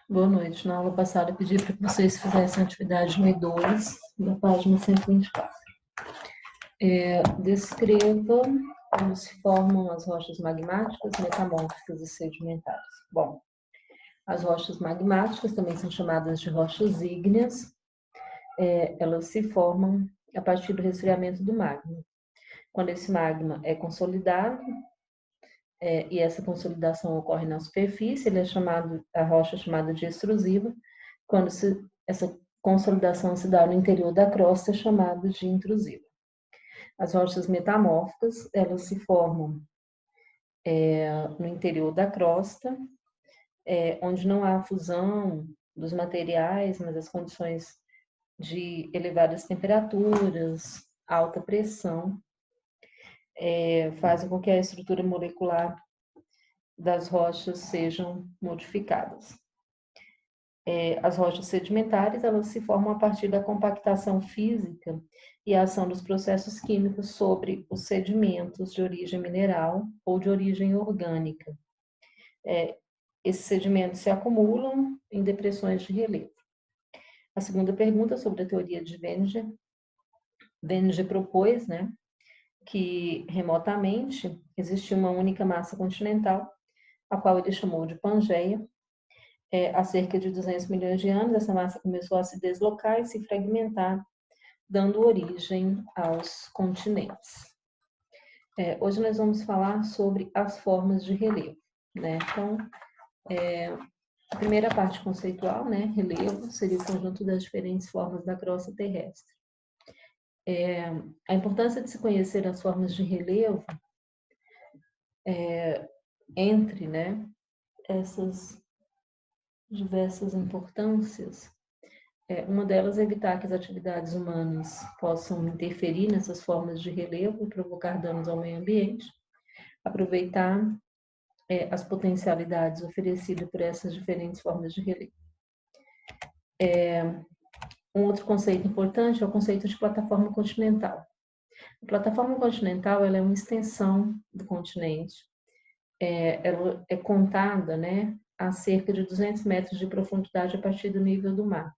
Boa noite. Na aula passada, eu pedi para que vocês fizessem a atividade no E2, da página 124. Descreva como se formam as rochas magmáticas, metamórficas e sedimentares. Bom, as rochas magmáticas também são chamadas de rochas ígneas. Elas se formam a partir do resfriamento do magma. Quando esse magma é consolidado, e essa consolidação ocorre na superfície, a rocha é chamada de extrusiva. Quando essa consolidação se dá no interior da crosta, é chamada de intrusiva. As rochas metamórficas, elas se formam no interior da crosta, onde não há fusão dos materiais, mas as condições de elevadas temperaturas, alta pressão, fazem com que a estrutura molecular das rochas sejam modificadas. As rochas sedimentares, elas se formam a partir da compactação física e a ação dos processos químicos sobre os sedimentos de origem mineral ou de origem orgânica. Esses sedimentos se acumulam em depressões de relevo. A segunda pergunta sobre a teoria de Veninger. Veninger propôs, que remotamente existia uma única massa continental, a qual ele chamou de Pangeia. Há cerca de 200 milhões de anos, essa massa começou a se deslocar e se fragmentar, dando origem aos continentes. Hoje nós vamos falar sobre as formas de relevo. Então, a primeira parte conceitual, relevo, seria o conjunto das diferentes formas da crosta terrestre. A importância de se conhecer as formas de relevo entre essas diversas importâncias, uma delas é evitar que as atividades humanas possam interferir nessas formas de relevo e provocar danos ao meio ambiente, aproveitar as potencialidades oferecidas por essas diferentes formas de relevo. Um outro conceito importante é o conceito de plataforma continental. A plataforma continental, ela é uma extensão do continente. Ela é contada, a cerca de 200 metros de profundidade a partir do nível do mar.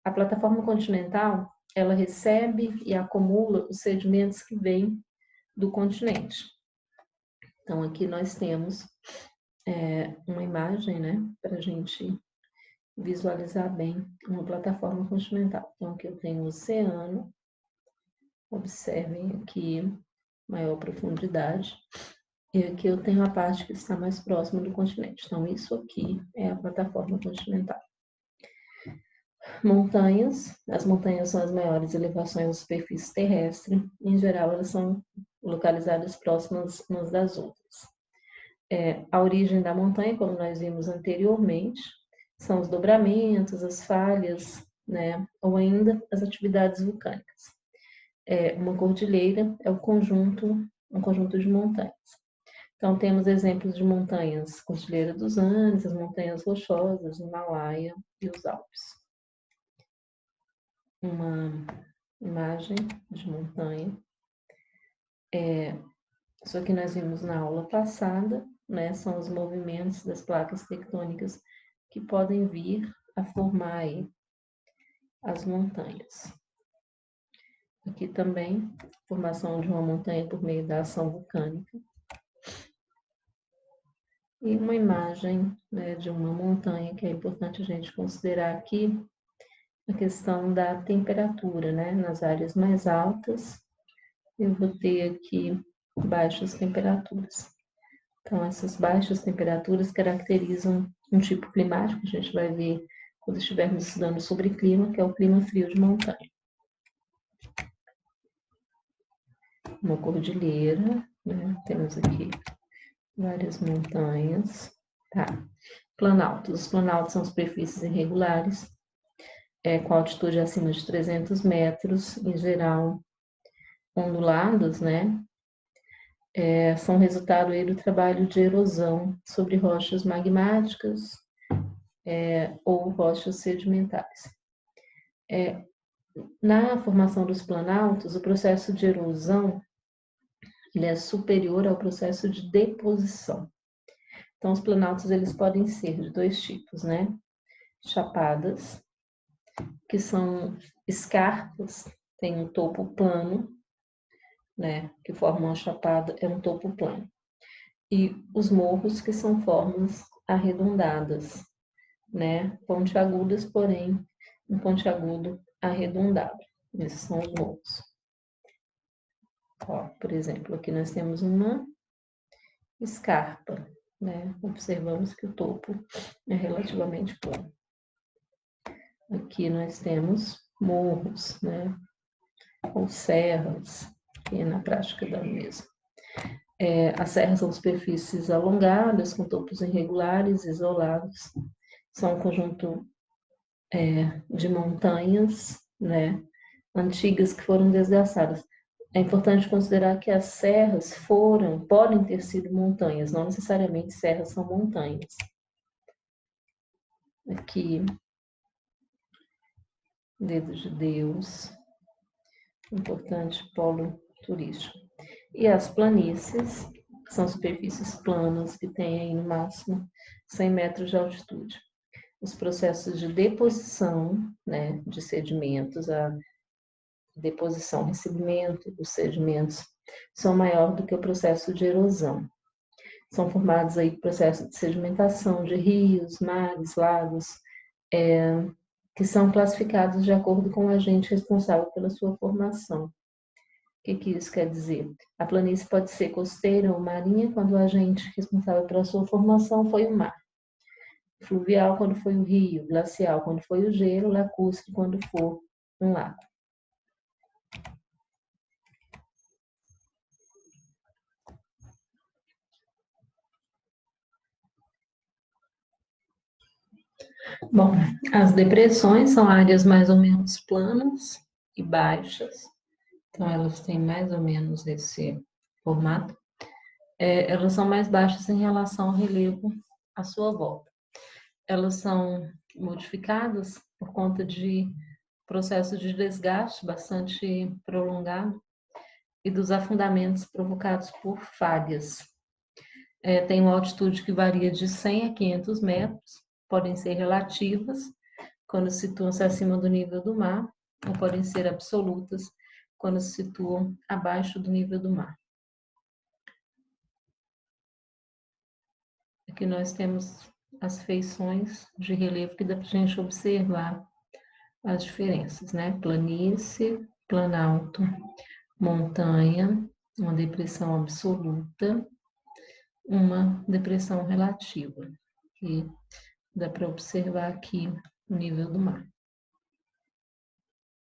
A plataforma continental, ela recebe e acumula os sedimentos que vêm do continente. Então, aqui nós temos uma imagem, para a gente visualizar bem uma plataforma continental. Então, aqui eu tenho o oceano, observem aqui maior profundidade, e aqui eu tenho a parte que está mais próxima do continente. Então, isso aqui é a plataforma continental. Montanhas. As montanhas são as maiores elevações da superfície terrestre. Em geral, elas são localizadas próximas umas das outras. A origem da montanha, como nós vimos anteriormente, são os dobramentos, as falhas, ou ainda as atividades vulcânicas. Uma cordilheira é um conjunto de montanhas. Então, temos exemplos de montanhas, Cordilheira dos Andes, as montanhas rochosas, o Himalaia e os Alpes. Uma imagem de montanha. Isso aqui nós vimos na aula passada, são os movimentos das placas tectônicas que podem vir a formar aí as montanhas. Aqui também, formação de uma montanha por meio da ação vulcânica. E uma imagem de uma montanha que é importante a gente considerar aqui, a questão da temperatura, nas áreas mais altas, eu vou ter aqui baixas temperaturas. Então, essas baixas temperaturas caracterizam um tipo climático, a gente vai ver quando estivermos estudando sobre clima, que é o clima frio de montanha. Uma cordilheira, temos aqui várias montanhas. Planaltos. Os planaltos são superfícies irregulares, com altitude acima de 300 metros, em geral ondulados, são resultado aí do trabalho de erosão sobre rochas magmáticas ou rochas sedimentares. Na formação dos planaltos, o processo de erosão ele é superior ao processo de deposição. Então, os planaltos eles podem ser de dois tipos, chapadas, que são escarpas, tem um topo plano, né, que formam uma chapada, é um topo plano. E os morros, que são formas arredondadas, né, pontiagudas, porém, um pontiagudo arredondado. Esses são os morros. Ó, por exemplo, aqui nós temos uma escarpa, né? Observamos que o topo é relativamente plano. Aqui nós temos morros, né? Ou serras, que é na prática da mesma. As serras são superfícies alongadas, com topos irregulares, isolados. São um conjunto de montanhas, né? Antigas que foram desgastadas. É importante considerar que as serras podem ter sido montanhas, não necessariamente serras são montanhas. Aqui, Dedo de Deus, importante polo turístico. E as planícies, que são superfícies planas, que têm aí no máximo 100 metros de altitude. Os processos de deposição, né, de sedimentos, a deposição, recebimento dos sedimentos, são maior do que o processo de erosão. São formados aí processos de sedimentação de rios, mares, lagos, que são classificados de acordo com o agente responsável pela sua formação. O que isso quer dizer? A planície pode ser costeira ou marinha quando o agente responsável pela sua formação foi o mar. Fluvial quando foi o rio, glacial quando foi o gelo, lacustre quando for um lago. Bom, as depressões são áreas mais ou menos planas e baixas, então elas têm mais ou menos esse formato. Elas são mais baixas em relação ao relevo à sua volta. Elas são modificadas por conta de processo de desgaste bastante prolongado e dos afundamentos provocados por falhas. Tem uma altitude que varia de 100 a 500 metros, podem ser relativas, quando situam-se acima do nível do mar, ou podem ser absolutas, quando se situam abaixo do nível do mar. Aqui nós temos as feições de relevo que dá para a gente observar as diferenças, né? Planície, planalto, montanha, uma depressão absoluta, uma depressão relativa. E dá para observar aqui o nível do mar.